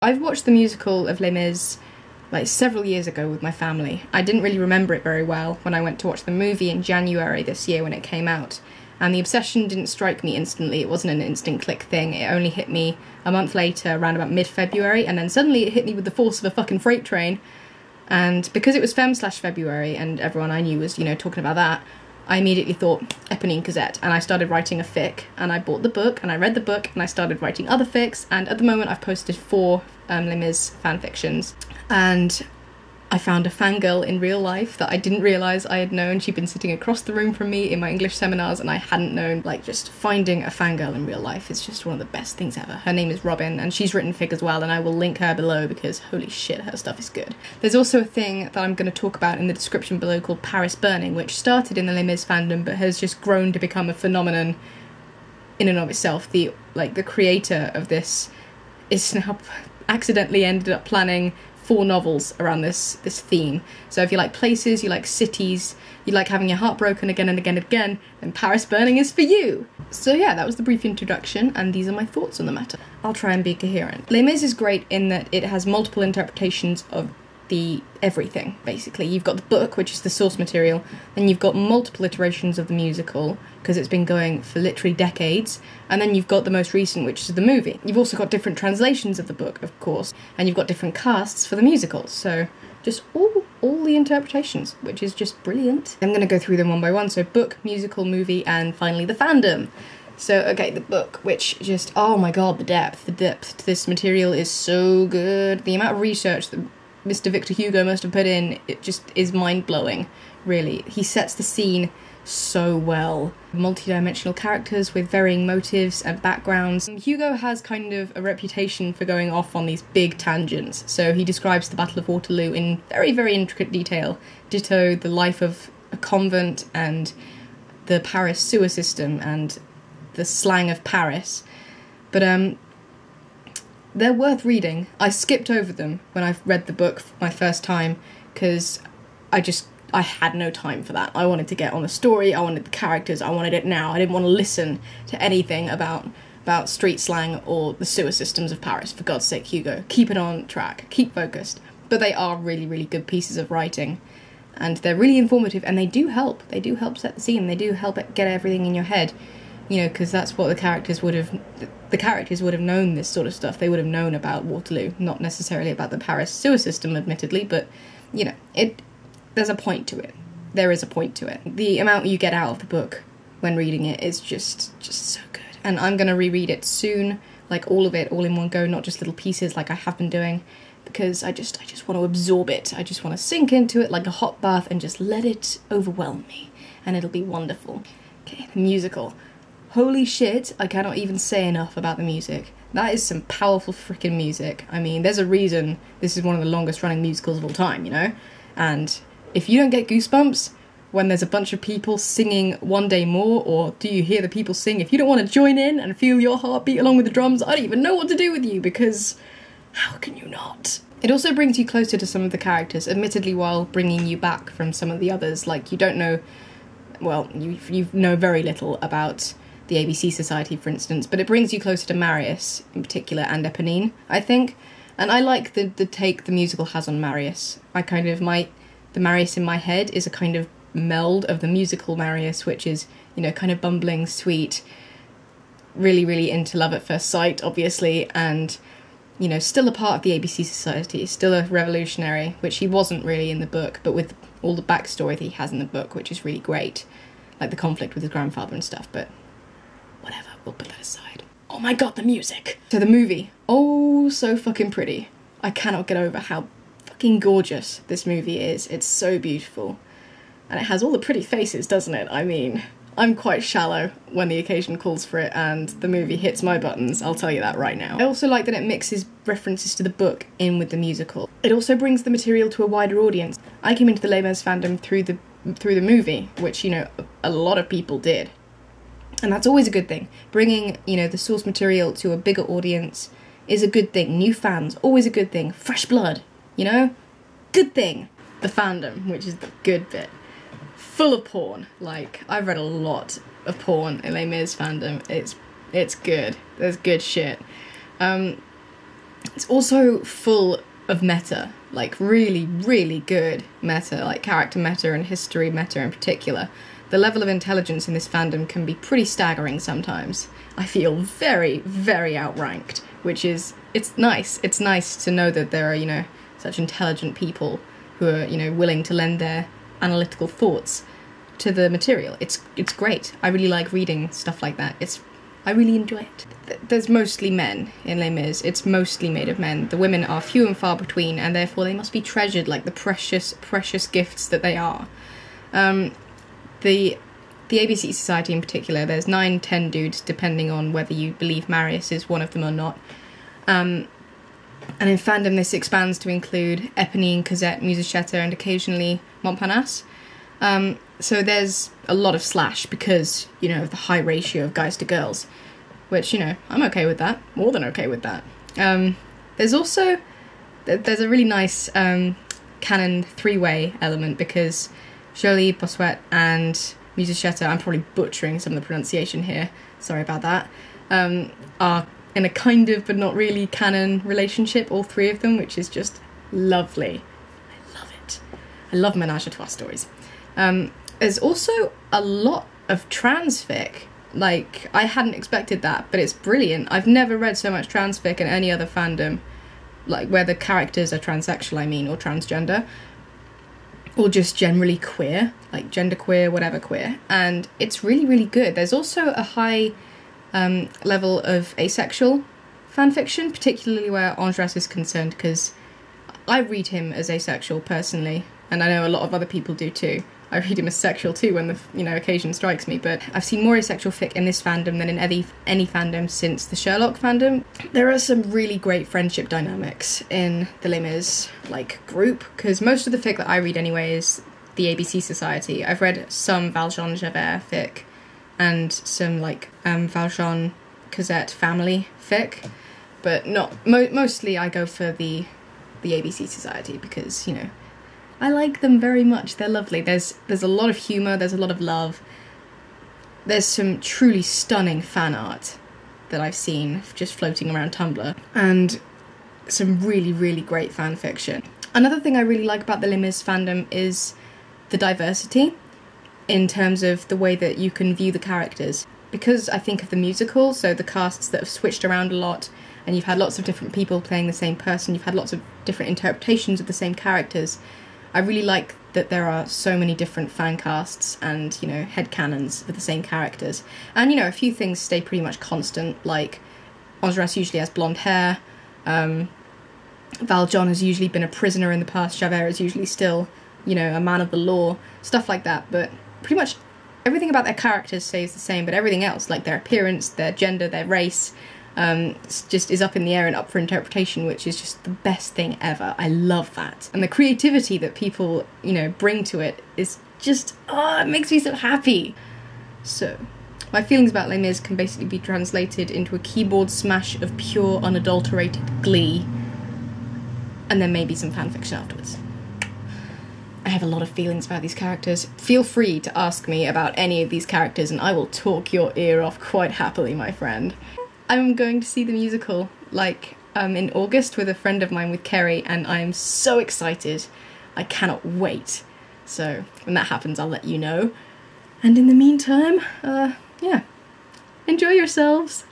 I've watched the musical of Les Mis like several years ago with my family. I didn't really remember it very well when I went to watch the movie in January this year when it came out. And the obsession didn't strike me instantly. It wasn't an instant click thing. It only hit me a month later, around about mid-February, and then suddenly it hit me with the force of a fucking freight train. And because it was Fem/February and everyone I knew was, you know, talking about that, I immediately thought Eponine Cosette, and I started writing a fic, and I bought the book, and I read the book, and I started writing other fics, and at the moment I've posted 4 Les Mis fanfictions. And I found a fangirl in real life that I didn't realise I had known. She'd been sitting across the room from me in my English seminars and I hadn't known. Like, just finding a fangirl in real life is just one of the best things ever. Her name is Robin and she's written fic as well, and I will link her below because holy shit, her stuff is good. There's also a thing that I'm going to talk about in the description below called Paris Burning, which started in the Les Mis fandom but has just grown to become a phenomenon in and of itself. The creator of this is now accidentally ended up planning 4 novels around this theme. So if you like places, you like cities, you like having your heart broken again and again and again, then Paris Burning is for you! So yeah, that was the brief introduction, and these are my thoughts on the matter. I'll try and be coherent. Les Mis is great in that it has multiple interpretations of the everything, basically. You've got the book, which is the source material, then you've got multiple iterations of the musical, because it's been going for literally decades, and then you've got the most recent, which is the movie. You've also got different translations of the book, of course, and you've got different casts for the musicals, so just all the interpretations, which is just brilliant. I'm going to go through them one by one, so book, musical, movie, and finally the fandom. So, okay, the book, which just, oh my god, the depth to this material is so good. The amount of research that Mr. Victor Hugo must have put in, it just is mind-blowing, really. He sets the scene so well. Multi-dimensional characters with varying motives and backgrounds. Hugo has kind of a reputation for going off on these big tangents, so he describes the Battle of Waterloo in very, very intricate detail. Ditto the life of a convent and the Paris sewer system and the slang of Paris. But they're worth reading. I skipped over them when I read the book my first time because I had no time for that. I wanted to get on the story, I wanted the characters, I wanted it now. I didn't want to listen to anything about street slang or the sewer systems of Paris. For God's sake, Hugo, keep it on track, keep focused. But they are really, really good pieces of writing, and they're really informative, and they do help. They do help set the scene, they do help get everything in your head. You know, because that's what the characters would have known this sort of stuff. They would have known about Waterloo, not necessarily about the Paris sewer system, admittedly, but, you know, there's a point to it. There is a point to it. The amount you get out of the book when reading it is just so good. And I'm going to reread it soon, like all of it, all in one go, not just little pieces like I have been doing, because I just want to absorb it. I just want to sink into it like a hot bath and just let it overwhelm me, and it'll be wonderful. Okay, the musical. Holy shit, I cannot even say enough about the music. That is some powerful freaking music. I mean, there's a reason this is one of the longest running musicals of all time, you know? And if you don't get goosebumps when there's a bunch of people singing One Day More, or do you hear the people sing, if you don't want to join in and feel your heartbeat along with the drums, I don't even know what to do with you, because how can you not? It also brings you closer to some of the characters, admittedly while bringing you back from some of the others. Like, you don't know, well, you know very little about the ABC Society, for instance, but it brings you closer to Marius, in particular, and Eponine, I think. And I like the take the musical has on Marius. The Marius in my head is a kind of meld of the musical Marius, which is, you know, kind of bumbling, sweet, really, really into love at first sight, obviously, and, you know, still a part of the ABC Society, still a revolutionary, which he wasn't really in the book, but with all the backstory that he has in the book, which is really great, like the conflict with his grandfather and stuff, but whatever, we'll put that aside. Oh my god, the music! So the movie, oh, so fucking pretty. I cannot get over how fucking gorgeous this movie is. It's so beautiful. And it has all the pretty faces, doesn't it? I mean, I'm quite shallow when the occasion calls for it, and the movie hits my buttons, I'll tell you that right now. I also like that it mixes references to the book in with the musical. It also brings the material to a wider audience. I came into the Les Mis fandom through the movie, which, you know, a lot of people did. And that's always a good thing. Bringing, you know, the source material to a bigger audience is a good thing. New fans, always a good thing. Fresh blood, you know? Good thing. The fandom, which is the good bit. Full of porn. Like, I've read a lot of porn in Les Mis fandom. It's good. There's good shit. It's also full of meta, like really, really good meta, like character meta and history meta in particular. The level of intelligence in this fandom can be pretty staggering sometimes. I feel very, very outranked, which is, it's nice. It's nice to know that there are, you know, such intelligent people who are, you know, willing to lend their analytical thoughts to the material. It's great. I really like reading stuff like that. I really enjoy it. There's mostly men in Les Mis. It's mostly made of men. The women are few and far between, and therefore they must be treasured like the precious, precious gifts that they are. The ABC Society in particular, there's 9-10 dudes, depending on whether you believe Marius is one of them or not. And in fandom, this expands to include Eponine, Cosette, Musachetta, and occasionally Montparnasse. So there's a lot of slash because, you know, of the high ratio of guys to girls, which, you know, I'm okay with that. More than okay with that. There's also, there's a really nice canon three-way element because Jolie, Bossuet, and Musachetta, I'm probably butchering some of the pronunciation here, sorry about that, are in a kind of but not really canon relationship, all three of them, which is just lovely. I love it. I love menage a trois stories. There's also a lot of transfic. Like, I hadn't expected that, but it's brilliant. I've never read so much transfic in any other fandom, like where the characters are transsexual, I mean, or transgender, or just generally queer, like genderqueer, whatever queer, and it's really, really good. There's also a high level of asexual fanfiction, particularly where Andras is concerned, because I read him as asexual personally, and I know a lot of other people do too. I read him as sexual too when the, you know, occasion strikes me, but I've seen more asexual fic in this fandom than in any fandom since the Sherlock fandom. There are some really great friendship dynamics in the Les Mis, like, group, because most of the fic that I read anyway is the ABC Society. I've read some Valjean Javert fic and some, like, Valjean Cosette family fic, but not, mostly I go for the ABC Society because, you know, I like them very much. They're lovely. There's a lot of humour, there's a lot of love. There's some truly stunning fan art that I've seen just floating around Tumblr, and some really, really great fan fiction. Another thing I really like about the Les Mis fandom is the diversity in terms of the way that you can view the characters. Because I think of the musical, so the casts that have switched around a lot, and you've had lots of different people playing the same person, you've had lots of different interpretations of the same characters. I really like that there are so many different fan casts and, you know, headcanons for the same characters. And, you know, a few things stay pretty much constant, like Andras usually has blonde hair, Valjean has usually been a prisoner in the past, Javert is usually still, you know, a man of the law, stuff like that, but pretty much everything about their characters stays the same, but everything else, like their appearance, their gender, their race, just is up in the air and up for interpretation, which is just the best thing ever. I love that. And the creativity that people, you know, bring to it is just, oh, it makes me so happy. So, my feelings about Les Mis can basically be translated into a keyboard smash of pure, unadulterated glee, and then maybe some fanfiction afterwards. I have a lot of feelings about these characters. Feel free to ask me about any of these characters and I will talk your ear off quite happily, my friend. I'm going to see the musical, like, in August with a friend of mine, with Kerry, and I'm so excited. I cannot wait. So, when that happens, I'll let you know. And in the meantime, yeah, enjoy yourselves.